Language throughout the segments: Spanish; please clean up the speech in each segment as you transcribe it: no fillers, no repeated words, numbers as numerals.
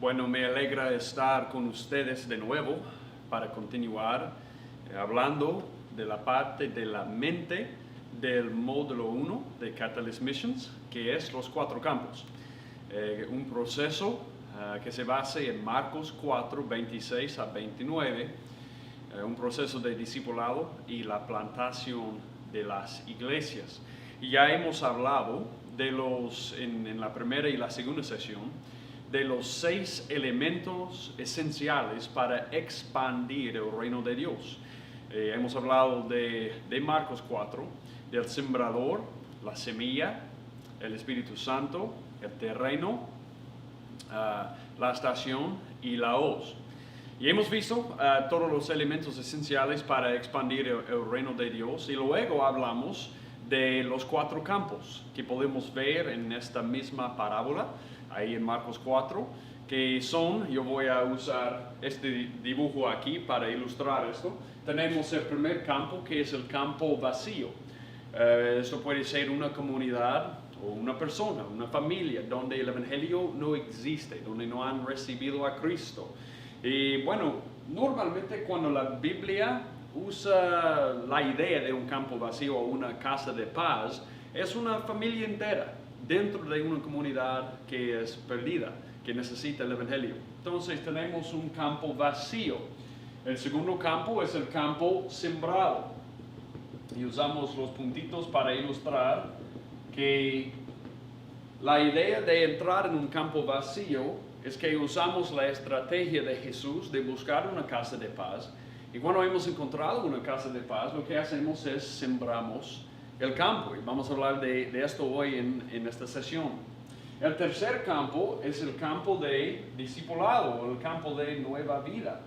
Bueno, me alegra estar con ustedes de nuevo para continuar hablando de la parte de la mente del módulo 1 de Catalyst Missions, que es los 4 campos. Un proceso que se basa en Marcos 4, 26 a 29, un proceso de discipulado y la plantación de las iglesias. Y ya hemos hablado de en la primera y la segunda sesión, de los 6 elementos esenciales para expandir el reino de Dios. Hemos hablado de Marcos 4, del sembrador, la semilla, el Espíritu Santo, el terreno, la estación y la hoz. Y hemos visto todos los elementos esenciales para expandir el reino de Dios, y luego hablamos de los 4 campos que podemos ver en esta misma parábola, ahí en Marcos 4, que son, yo voy a usar este dibujo aquí para ilustrar esto. Tenemos el primer campo, que es el campo vacío. Esto puede ser una comunidad o una persona, una familia, donde el evangelio no existe, donde no han recibido a Cristo. Y bueno, normalmente cuando la Biblia usa la idea de un campo vacío o una casa de paz, es una familia entera dentro de una comunidad que es perdida, que necesita el evangelio. Entonces tenemos un campo vacío. El segundo campo es el campo sembrado. Y usamos los puntitos para ilustrar que la idea de entrar en un campo vacío es que usamos la estrategia de Jesús de buscar una casa de paz. Y cuando hemos encontrado una casa de paz, lo que hacemos es sembramos el campo. Y vamos a hablar de esto hoy en esta sesión. El tercer campo es el campo de discipulado, el campo de nueva vida.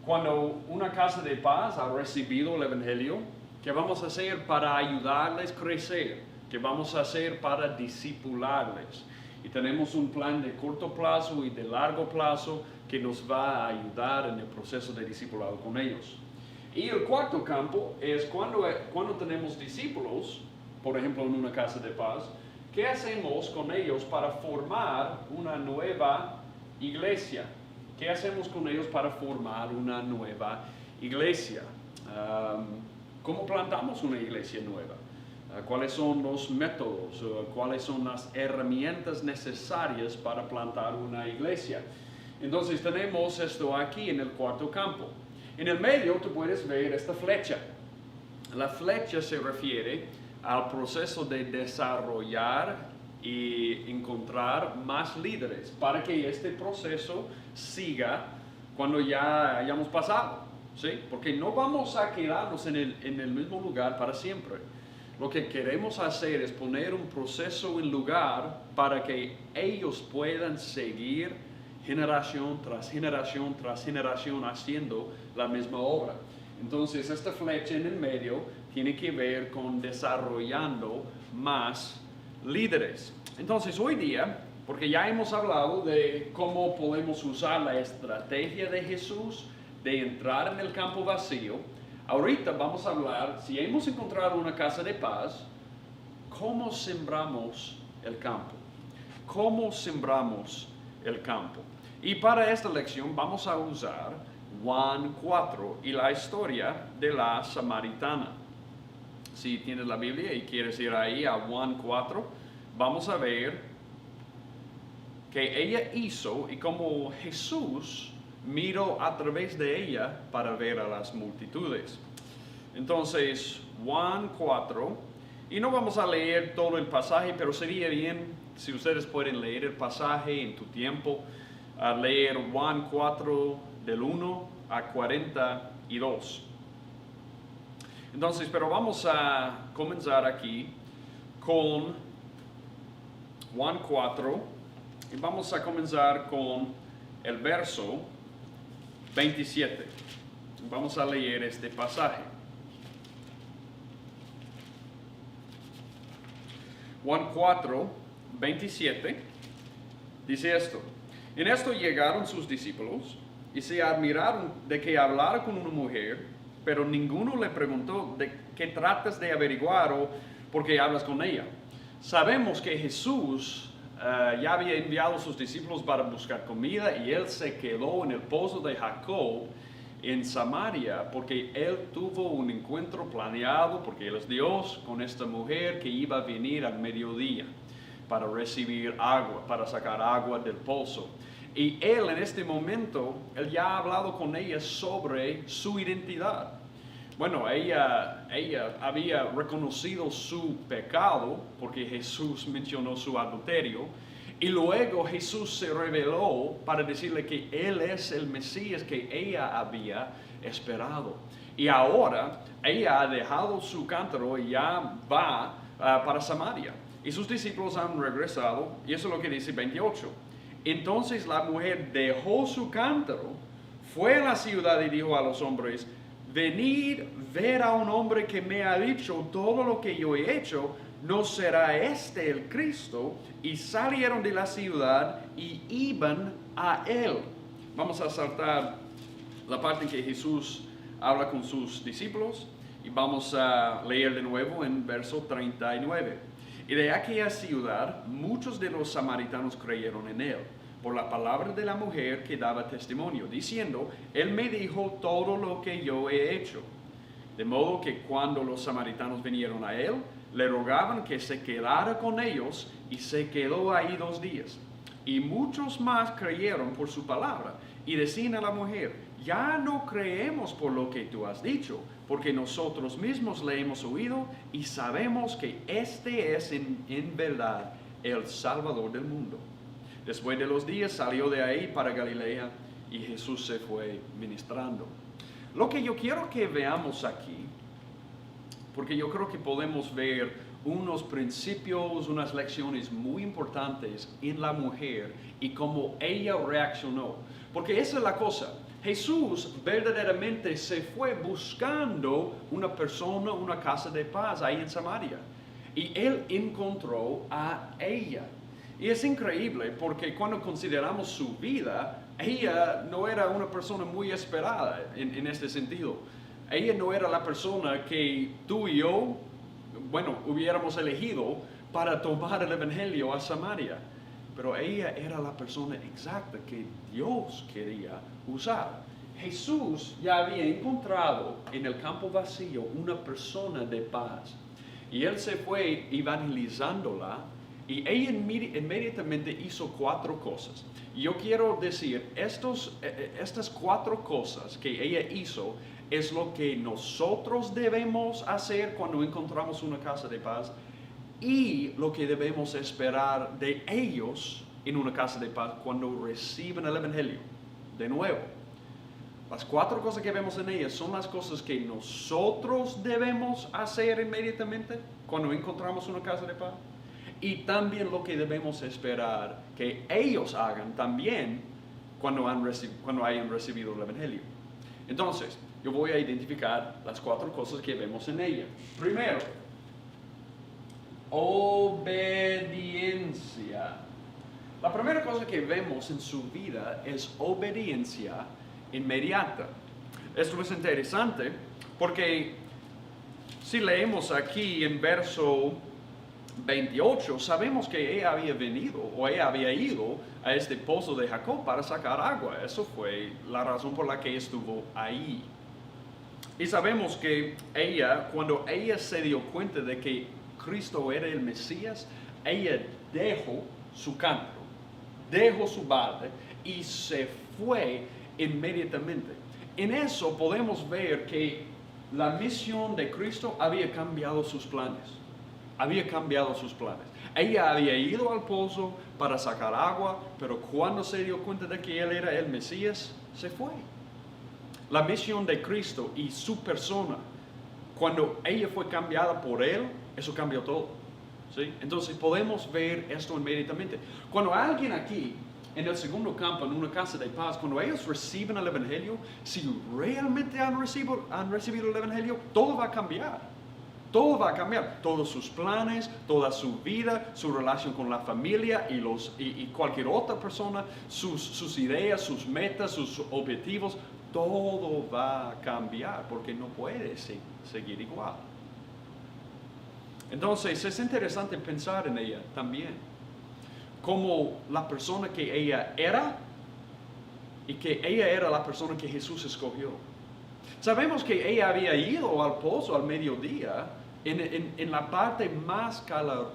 Cuando una casa de paz ha recibido el evangelio, ¿qué vamos a hacer para ayudarles a crecer? ¿Qué vamos a hacer para discipularles? Y tenemos un plan de corto plazo y de largo plazo que nos va a ayudar en el proceso de discipulado con ellos. Y el cuarto campo es cuando tenemos discípulos, por ejemplo en una casa de paz, ¿qué hacemos con ellos para formar una nueva iglesia? ¿Qué hacemos con ellos para formar una nueva iglesia? ¿Cómo plantamos una iglesia nueva? ¿Cuáles son los métodos? ¿Cuáles son las herramientas necesarias para plantar una iglesia? Entonces tenemos esto aquí en el cuarto campo. En el medio tú puedes ver esta flecha. La flecha se refiere al proceso de desarrollar y encontrar más líderes para que este proceso siga cuando ya hayamos pasado, ¿sí? Porque no vamos a quedarnos en el mismo lugar para siempre. Lo que queremos hacer es poner un proceso en lugar para que ellos puedan seguir generación tras generación tras generación haciendo la misma obra. Entonces esta flecha en el medio tiene que ver con desarrollando más líderes. Entonces hoy día, porque ya hemos hablado de cómo podemos usar la estrategia de Jesús de entrar en el campo vacío, ahorita vamos a hablar, si hemos encontrado una casa de paz, ¿cómo sembramos el campo? ¿Cómo sembramos el campo? Y para esta lección vamos a usar Juan 4 y la historia de la samaritana. Si tienes la Biblia y quieres ir ahí a Juan 4, vamos a ver que ella hizo y cómo Jesús miró a través de ella para ver a las multitudes. Entonces, Juan 4, y no vamos a leer todo el pasaje, pero sería bien si ustedes pueden leer el pasaje en tu tiempo, a leer Juan 4 del 1 a 42. Entonces, pero vamos a comenzar aquí con Juan 4 y vamos a comenzar con el verso 27. Vamos a leer este pasaje. Juan 4, 27 dice esto: En esto llegaron sus discípulos y se admiraron de que hablara con una mujer, pero ninguno le preguntó de qué tratas de averiguar o por qué hablas con ella. Sabemos que Jesús ya había enviado a sus discípulos para buscar comida y él se quedó en el pozo de Jacob en Samaria porque él tuvo un encuentro planeado, porque él es Dios, con esta mujer que iba a venir al mediodía para recibir agua, para sacar agua del pozo. Y él en este momento, él ya ha hablado con ella sobre su identidad. Bueno, ella había reconocido su pecado porque Jesús mencionó su adulterio. Y luego Jesús se reveló para decirle que Él es el Mesías que ella había esperado. Y ahora ella ha dejado su cántaro y ya va para Samaria. Y sus discípulos han regresado, y eso es lo que dice 28. Entonces la mujer dejó su cántaro, fue a la ciudad y dijo a los hombres: venid, ver a un hombre que me ha dicho todo lo que yo he hecho. ¿No será este el Cristo? Y salieron de la ciudad y iban a él. Vamos a saltar la parte en que Jesús habla con sus discípulos y vamos a leer de nuevo en verso 39. Y de aquella ciudad muchos de los samaritanos creyeron en él, por la palabra de la mujer que daba testimonio, diciendo: él me dijo todo lo que yo he hecho. De modo que cuando los samaritanos vinieron a él, le rogaban que se quedara con ellos, y se quedó ahí 2 días. Y muchos más creyeron por su palabra, y decían a la mujer: ya no creemos por lo que tú has dicho, porque nosotros mismos le hemos oído y sabemos que este es en verdad el Salvador del mundo. Después de los días salió de ahí para Galilea, y Jesús se fue ministrando. Lo que yo quiero que veamos aquí, porque yo creo que podemos ver unos principios, unas lecciones muy importantes en la mujer y cómo ella reaccionó. Porque esa es la cosa. Jesús verdaderamente se fue buscando una persona, una casa de paz ahí en Samaria. Y él encontró a ella. Y es increíble porque cuando consideramos su vida, ella no era una persona muy esperada en este sentido. Ella no era la persona que tú y yo, hubiéramos elegido para tomar el evangelio a Samaria. Pero ella era la persona exacta que Dios quería usar. Jesús ya había encontrado en el campo vacío una persona de paz. Y él se fue evangelizándola. Y ella inmediatamente hizo 4 cosas. Y yo quiero decir, estas 4 cosas que ella hizo es lo que nosotros debemos hacer cuando encontramos una casa de paz y lo que debemos esperar de ellos en una casa de paz cuando reciben el evangelio. De nuevo, las 4 cosas que vemos en ella son las cosas que nosotros debemos hacer inmediatamente cuando encontramos una casa de paz. Y también lo que debemos esperar que ellos hagan también cuando hayan recibido el evangelio. Entonces, yo voy a identificar las 4 cosas que vemos en ella. Primero, obediencia. La primera cosa que vemos en su vida es obediencia inmediata. Esto es interesante porque si leemos aquí en verso 28, sabemos que ella había venido o ella había ido a este pozo de Jacob para sacar agua. Eso fue la razón por la que estuvo ahí. Y sabemos que cuando ella se dio cuenta de que Cristo era el Mesías, ella dejó su cántaro, dejó su balde y se fue inmediatamente. En eso podemos ver que la misión de Cristo había cambiado sus planes. Ella había ido al pozo para sacar agua, pero cuando se dio cuenta de que Él era el Mesías, se fue. La misión de Cristo y su persona, cuando ella fue cambiada por Él, eso cambió todo. ¿Sí? Entonces podemos ver esto inmediatamente. Cuando alguien aquí, en el segundo campo, en una casa de paz, cuando ellos reciben el Evangelio, si realmente han recibido el Evangelio, todo va a cambiar. Todo va a cambiar, todos sus planes, toda su vida, su relación con la familia y cualquier otra persona, sus ideas, sus metas, sus objetivos, todo va a cambiar porque no puede seguir igual. Entonces es interesante pensar en ella también. como la persona que ella era y que ella era la persona que Jesús escogió. Sabemos que ella había ido al pozo al mediodía, en la parte más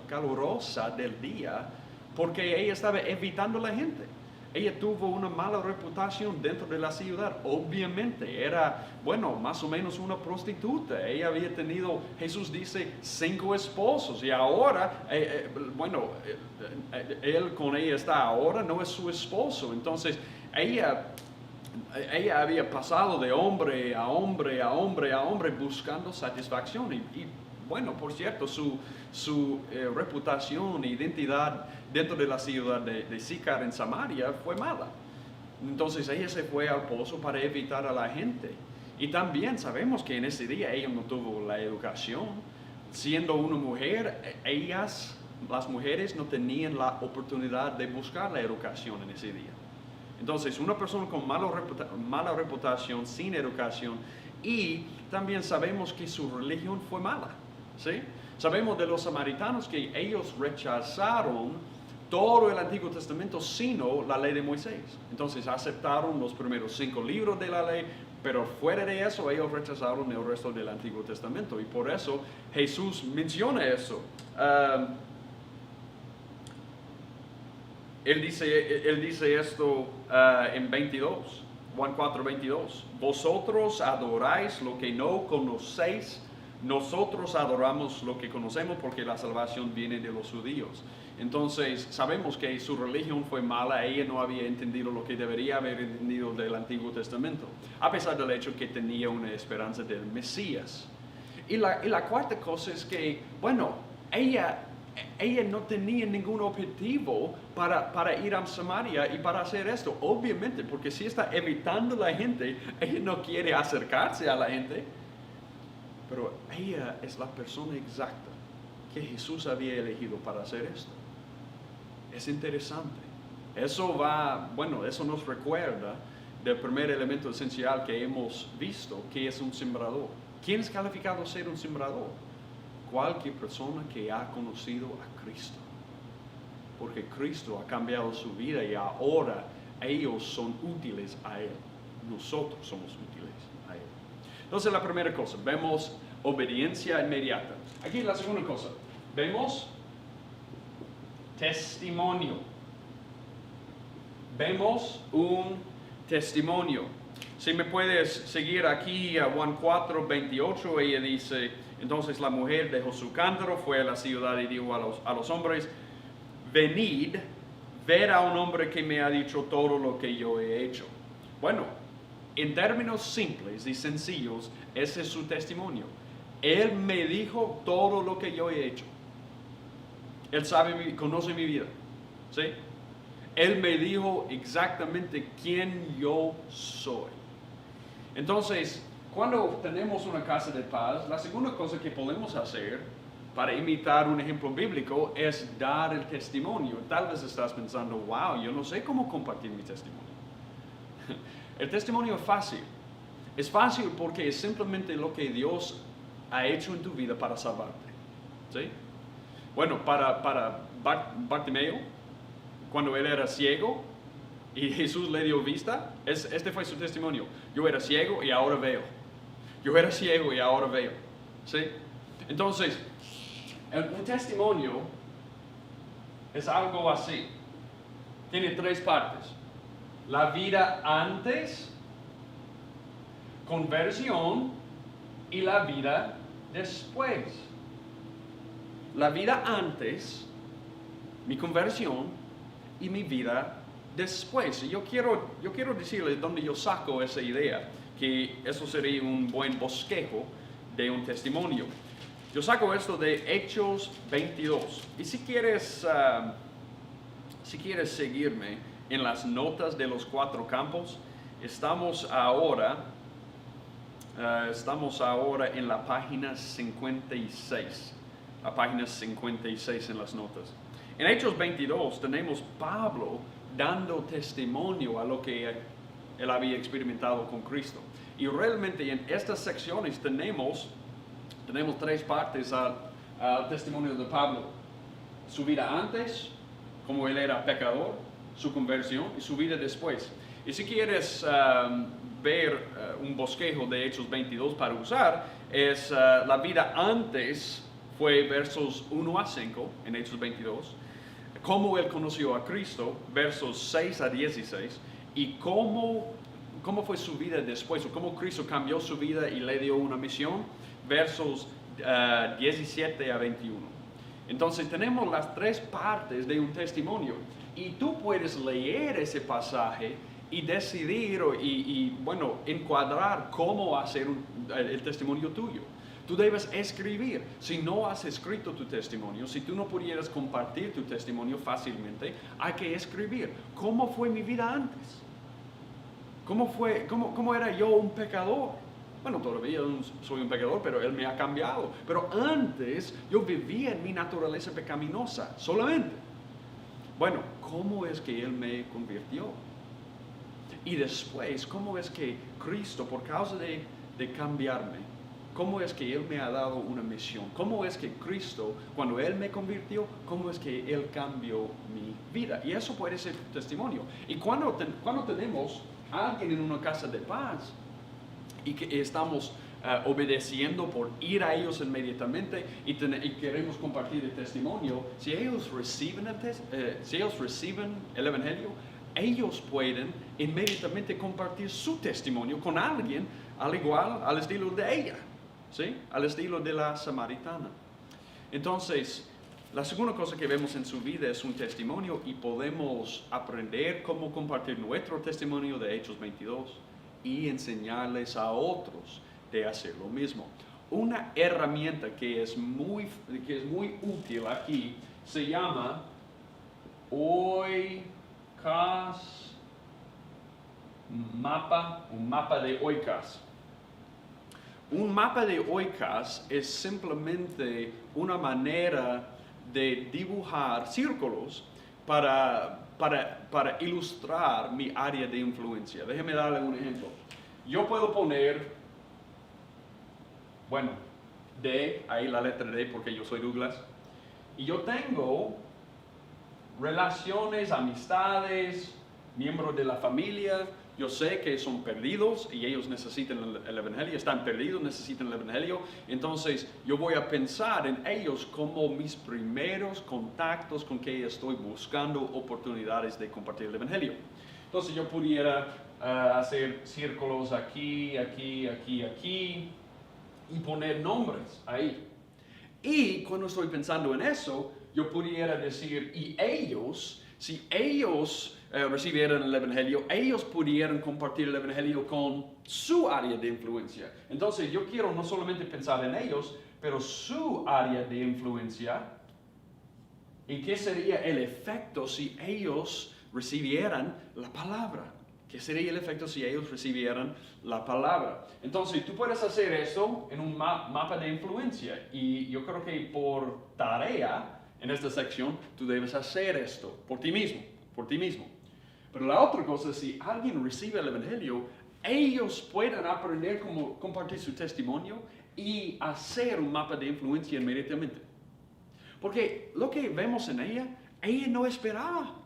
calurosa del día, porque ella estaba evitando a la gente. Ella tuvo una mala reputación dentro de la ciudad. Obviamente era, bueno, más o menos una prostituta. Ella había tenido, Jesús dice, 5 esposos. Y ahora, él con ella está ahora, no es su esposo. Entonces, ella había pasado de hombre a hombre a hombre a hombre buscando satisfacción. Y bueno, por cierto, su reputación e identidad dentro de la ciudad de Sicar en Samaria fue mala. Entonces ella se fue al pozo para evitar a la gente. Y también sabemos que en ese día ella no tuvo la educación. Siendo una mujer, las mujeres no tenían la oportunidad de buscar la educación en ese día. Entonces, una persona con mala reputación, sin educación, y también sabemos que su religión fue mala, ¿sí? Sabemos de los samaritanos que ellos rechazaron todo el Antiguo Testamento, sino la ley de Moisés. Entonces, aceptaron los primeros 5 libros de la ley, pero fuera de eso, ellos rechazaron el resto del Antiguo Testamento. Y por eso Jesús menciona eso. Él dice esto en 22, Juan 4, 22. Vosotros adoráis lo que no conocéis, nosotros adoramos lo que conocemos porque la salvación viene de los judíos. Entonces sabemos que su religión fue mala, ella no había entendido lo que debería haber entendido del Antiguo Testamento, a pesar del hecho que tenía una esperanza del Mesías. Y la cuarta cosa es que, bueno, ella no tenía ningún objetivo para ir a Samaria y para hacer esto. Obviamente, porque si está evitando a la gente, ella no quiere acercarse a la gente. Pero ella es la persona exacta que Jesús había elegido para hacer esto. Es interesante. Eso nos recuerda del primer elemento esencial que hemos visto, que es un sembrador. ¿Quién es calificado a ser un sembrador? Cualquier persona que ha conocido a Cristo, porque Cristo ha cambiado su vida y ahora ellos son útiles a Él, nosotros somos útiles a Él. Entonces la primera cosa, vemos obediencia inmediata. Aquí la segunda cosa, vemos testimonio. Vemos un testimonio. Si me puedes seguir aquí a Juan 4, 28, ella dice: entonces la mujer dejó su cántaro, fue a la ciudad y dijo a los hombres: venid, ver a un hombre que me ha dicho todo lo que yo he hecho. Bueno, en términos simples y sencillos, ese es su testimonio. Él me dijo todo lo que yo he hecho. Él conoce mi vida, ¿sí? Él me dijo exactamente quién yo soy. Entonces, cuando tenemos una casa de paz, la segunda cosa que podemos hacer para imitar un ejemplo bíblico es dar el testimonio. Tal vez estás pensando: wow, yo no sé cómo compartir mi testimonio. El testimonio es fácil. Es fácil porque es simplemente lo que Dios ha hecho en tu vida para salvarte, ¿sí? Bueno, para Bartimeo, cuando él era ciego y Jesús le dio vista, este fue su testimonio. Yo era ciego y ahora veo. Yo era ciego y ahora veo, ¿sí? Entonces, un testimonio es algo así. Tiene 3 partes. La vida antes, conversión, y la vida después. La vida antes, mi conversión, y mi vida después. Y yo quiero decirles dónde yo saco esa idea, que eso sería un buen bosquejo de un testimonio. Yo saco esto de Hechos 22. Y si quieres seguirme en las notas de los 4 campos, estamos ahora en la página 56. La página 56 en las notas. En Hechos 22 tenemos Pablo dando testimonio a lo que él había experimentado con Cristo. Y realmente en estas secciones tenemos 3 partes al testimonio de Pablo: su vida antes, cómo él era pecador, su conversión y su vida después. Y si quieres ver un bosquejo de Hechos 22 para usar, es la vida antes, fue versos 1 a 5 en Hechos 22, cómo él conoció a Cristo, versos 6 a 16, y cómo fue su vida después, o cómo Cristo cambió su vida y le dio una misión, versos 17 a 21. Entonces tenemos las tres partes de un testimonio, y tú puedes leer ese pasaje y decidir bueno, encuadrar cómo hacer el testimonio tuyo. Tú debes escribir. Si no has escrito tu testimonio, si tú no pudieras compartir tu testimonio fácilmente, hay que escribir. ¿Cómo fue mi vida antes? ¿Cómo era yo un pecador? Bueno, todavía soy un pecador, pero Él me ha cambiado. Pero antes yo vivía en mi naturaleza pecaminosa, solamente. Bueno, ¿cómo es que Él me convirtió? Y después, ¿cómo es que Cristo, por causa de cambiarme, cómo es que Él me ha dado una misión? ¿Cómo es que Cristo, cuando Él me convirtió, cómo es que Él cambió mi vida? Y eso puede ser tu testimonio. Y cuando tenemos a alguien en una casa de paz y que estamos obedeciendo por ir a ellos inmediatamente y queremos compartir el testimonio, si ellos reciben el Evangelio, ellos pueden inmediatamente compartir su testimonio con alguien al estilo de ella, ¿sí? Al estilo de la samaritana. Entonces, la segunda cosa que vemos en su vida es un testimonio, y podemos aprender cómo compartir nuestro testimonio de Hechos 22 y enseñarles a otros de hacer lo mismo. Una herramienta que es muy útil aquí se llama un mapa de Oikos. Un mapa de Oikos es simplemente una manera de dibujar círculos para ilustrar mi área de influencia. Déjeme darle un ejemplo. Yo puedo poner, bueno, D, ahí la letra D porque yo soy Douglas, y yo tengo relaciones, amistades, miembros de la familia. Yo sé que son perdidos y ellos necesitan el Evangelio, están perdidos, necesitan el Evangelio. Entonces yo voy a pensar en ellos como mis primeros contactos con que estoy buscando oportunidades de compartir el Evangelio. Entonces yo pudiera hacer círculos aquí, aquí, aquí, aquí y poner nombres ahí. Y cuando estoy pensando en eso, yo pudiera decir, y ellos, si ellos recibieran el Evangelio, ellos pudieran compartir el Evangelio con su área de influencia. Entonces yo quiero no solamente pensar en ellos, pero su área de influencia. ¿Y qué sería el efecto si ellos recibieran la palabra? ¿Qué sería el efecto si ellos recibieran la palabra? Entonces tú puedes hacer eso en un mapa de influencia. Y yo creo que por tarea, en esta sección, tú debes hacer esto por ti mismo. Pero la otra cosa es, si alguien recibe el Evangelio, ellos pueden aprender cómo compartir su testimonio y hacer un mapa de influencia inmediatamente. Porque lo que vemos en ella no esperaba.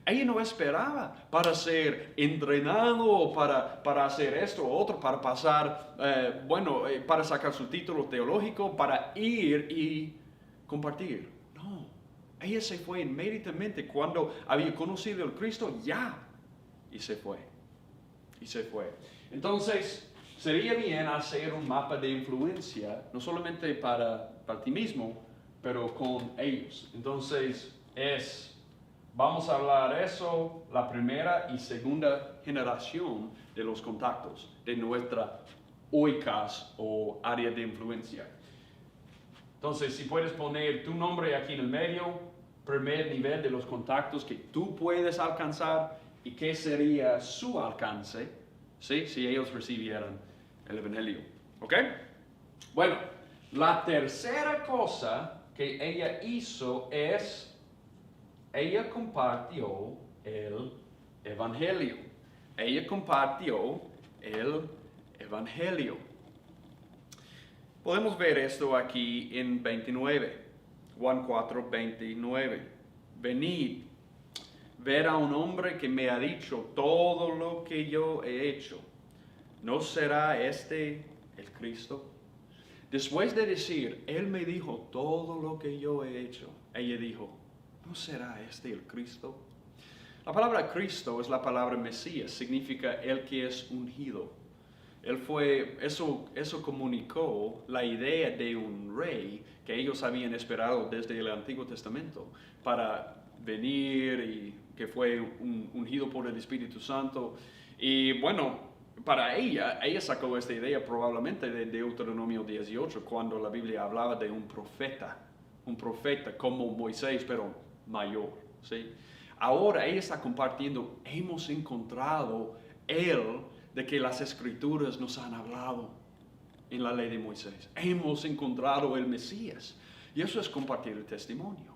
Ella no esperaba para ser entrenado, para hacer esto o otro, para pasar, para sacar su título teológico, para ir y compartir. No, ella se fue inmediatamente cuando había conocido al Cristo, y se fue. Entonces, sería bien hacer un mapa de influencia, no solamente para ti mismo, pero con ellos. Entonces, vamos a hablar eso, la primera y segunda generación de los contactos de nuestra Oikos o área de influencia. Entonces, si puedes poner tu nombre aquí en el medio, primer nivel de los contactos que tú puedes alcanzar y qué sería su alcance, ¿sí? Si ellos recibieran el Evangelio. ¿Ok? Bueno, la tercera cosa que ella hizo es, ella compartió el Evangelio. Ella compartió el Evangelio. Podemos ver esto aquí en 29, Juan 4, 29. venid, ver a un hombre que me ha dicho todo lo que yo he hecho. ¿No será este el Cristo? Después de decir, Él me dijo todo lo que yo he hecho, ella dijo, ¿no será este el Cristo? La palabra Cristo es la palabra Mesías, significa el que es ungido. Eso comunicó la idea de un rey que ellos habían esperado desde el Antiguo Testamento para venir y que fue ungido por el Espíritu Santo. Y bueno, para ella sacó esta idea probablemente de Deuteronomio 18, cuando la Biblia hablaba de un profeta como Moisés, pero mayor, ¿sí? Ahora ella está compartiendo, hemos encontrado de que las Escrituras nos han hablado en la ley de Moisés. Hemos encontrado el Mesías. Y eso es compartir el testimonio.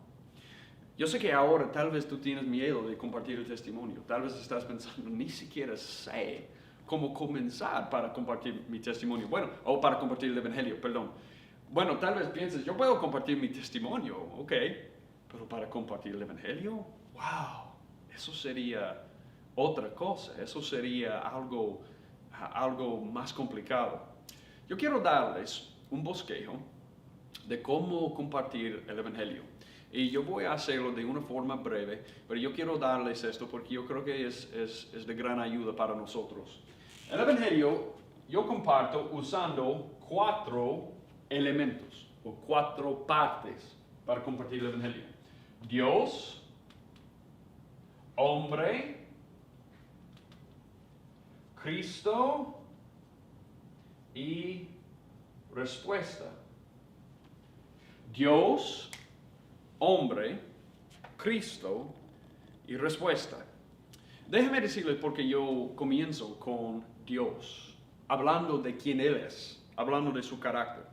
Yo sé que ahora tal vez tú tienes miedo de compartir el testimonio. Tal vez estás pensando, ni siquiera sé cómo comenzar para compartir mi testimonio. Bueno, o para compartir el Evangelio, perdón. Bueno, tal vez pienses, yo puedo compartir mi testimonio, ok. Pero para compartir el Evangelio, wow, eso sería otra cosa. Eso sería algo más complicado. Yo quiero darles un bosquejo de cómo compartir el Evangelio. Y yo voy a hacerlo de una forma breve, pero yo quiero darles esto porque yo creo que es de gran ayuda para nosotros. El Evangelio yo comparto usando 4 elementos o 4 partes para compartir el Evangelio. Dios, hombre, Cristo y respuesta. Dios, hombre, Cristo y respuesta. Déjenme decirles porque yo comienzo con Dios, hablando de quién Él es, hablando de su carácter.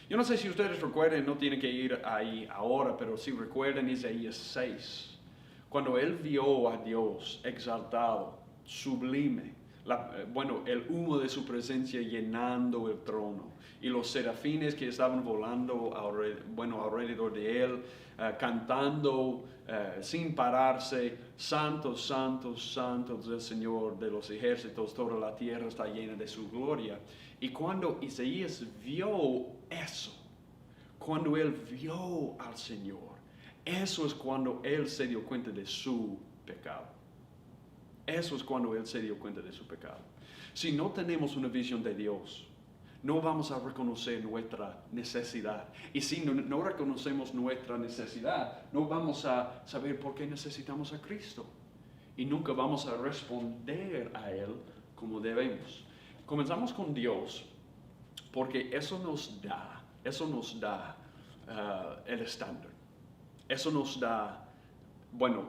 Yo no sé si ustedes recuerden, no tienen que ir ahí ahora, pero si recuerdan Isaías 6, cuando Él vio a Dios exaltado, sublime, el humo de su presencia llenando el trono y los serafines que estaban volando alrededor de él, cantando sin pararse, santo, santo, santo es el Señor de los ejércitos, toda la tierra está llena de su gloria. Y cuando Isaías vio eso, cuando él vio al Señor, eso es cuando él se dio cuenta de su pecado. Eso es cuando él se dio cuenta de su pecado. Si no tenemos una visión de Dios, no vamos a reconocer nuestra necesidad. Y si no reconocemos nuestra necesidad, no vamos a saber por qué necesitamos a Cristo. Y nunca vamos a responder a Él como debemos. Comenzamos con Dios, porque eso nos da el estándar. Eso nos da,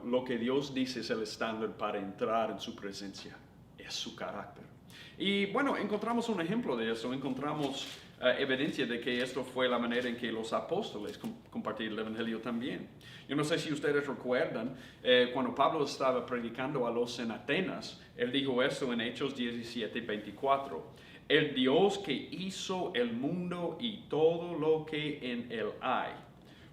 lo que Dios dice es el estándar para entrar en su presencia, es su carácter. Y encontramos un ejemplo de eso, encontramos evidencia de que esto fue la manera en que los apóstoles compartieron el Evangelio también. Yo no sé si ustedes recuerdan, cuando Pablo estaba predicando a los en Atenas, él dijo esto en Hechos 17:24. El Dios que hizo el mundo y todo lo que en él hay,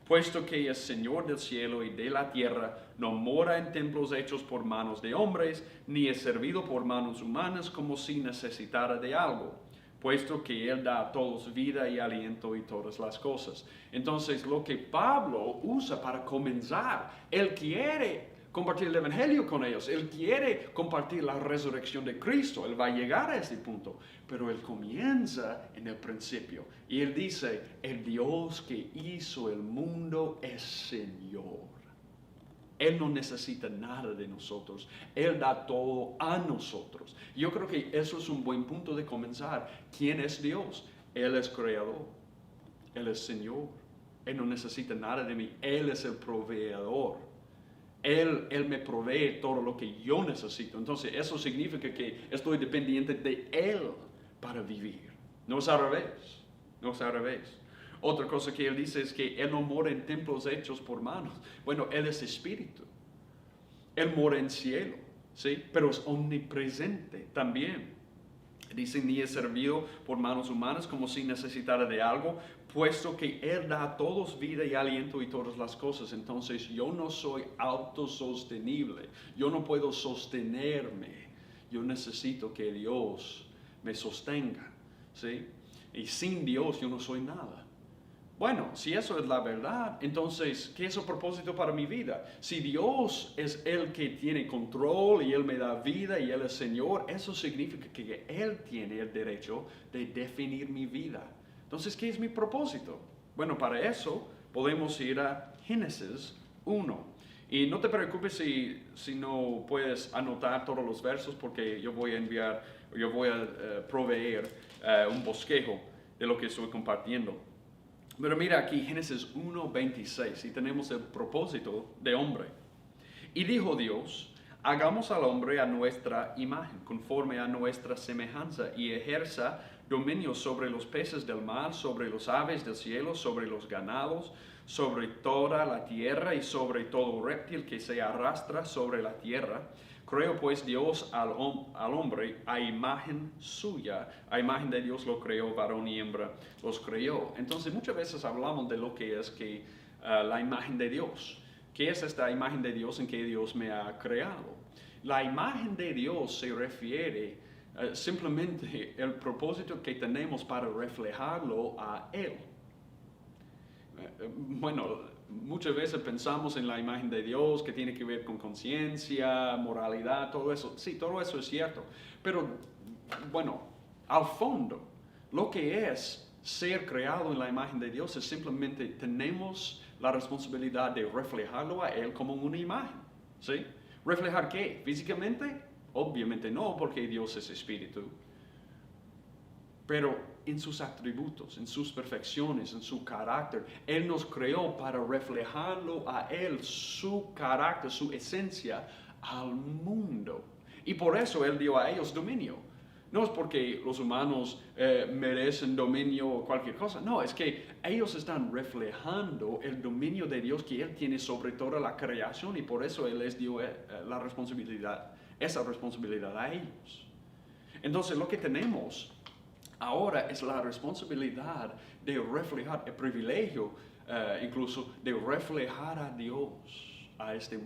puesto que es Señor del cielo y de la tierra, no mora en templos hechos por manos de hombres, ni es servido por manos humanas como si necesitara de algo, puesto que Él da a todos vida y aliento y todas las cosas. Entonces, lo que Pablo usa para comenzar, él quiere compartir el Evangelio con ellos, él quiere compartir la resurrección de Cristo, él va a llegar a ese punto, pero él comienza en el principio y él dice, el Dios que hizo el mundo es Señor. Él no necesita nada de nosotros, Él da todo a nosotros. Yo creo que eso es un buen punto de comenzar. ¿Quién es Dios? Él es creador, Él es Señor, Él no necesita nada de mí, Él es el proveedor. Él me provee todo lo que yo necesito. Entonces eso significa que estoy dependiente de Él para vivir. No es al revés. No es al revés. Otra cosa que Él dice es que Él no mora en templos hechos por manos. Él es espíritu. Él mora en cielo, ¿sí? Pero es omnipresente también. Dice, ni es servido por manos humanas como si necesitara de algo, puesto que Él da a todos vida y aliento y todas las cosas. Entonces yo no soy autosostenible, yo no puedo sostenerme, yo necesito que Dios me sostenga, ¿sí? Y sin Dios yo no soy nada. Bueno, si eso es la verdad, entonces, ¿qué es el propósito para mi vida? Si Dios es el que tiene control y Él me da vida y Él es Señor, eso significa que Él tiene el derecho de definir mi vida. Entonces, ¿qué es mi propósito? Bueno, para eso podemos ir a Génesis 1. Y no te preocupes si no puedes anotar todos los versos porque yo voy a proveer un bosquejo de lo que estoy compartiendo. Pero mira aquí Génesis 1:26 y tenemos el propósito de hombre. Y dijo Dios, hagamos al hombre a nuestra imagen, conforme a nuestra semejanza, y ejerza dominio sobre los peces del mar, sobre los aves del cielo, sobre los ganados, sobre toda la tierra y sobre todo reptil que se arrastra sobre la tierra. Creó pues Dios al hombre a imagen suya, a imagen de Dios lo creó, varón y hembra los creó. Entonces muchas veces hablamos de lo que es la imagen de Dios. ¿Qué es esta imagen de Dios en que Dios me ha creado? La imagen de Dios se refiere simplemente al propósito que tenemos para reflejarlo a Él. Bueno, muchas veces pensamos en la imagen de Dios que tiene que ver con conciencia, moralidad, todo eso. Sí, todo eso es cierto. Pero, bueno, al fondo, lo que es ser creado en la imagen de Dios es simplemente tenemos la responsabilidad de reflejarlo a Él como una imagen. ¿Sí? ¿Reflejar qué? ¿Físicamente? Obviamente no, porque Dios es espíritu. Pero en sus atributos, en sus perfecciones, en su carácter. Él nos creó para reflejarlo a Él, su carácter, su esencia, al mundo. Y por eso Él dio a ellos dominio. No es porque los humanos merecen dominio o cualquier cosa. No, es que ellos están reflejando el dominio de Dios que Él tiene sobre toda la creación y por eso Él les dio la responsabilidad, esa responsabilidad a ellos. Entonces lo que tenemos ahora es la responsabilidad de reflejar, el privilegio incluso de reflejar a Dios a este mundo.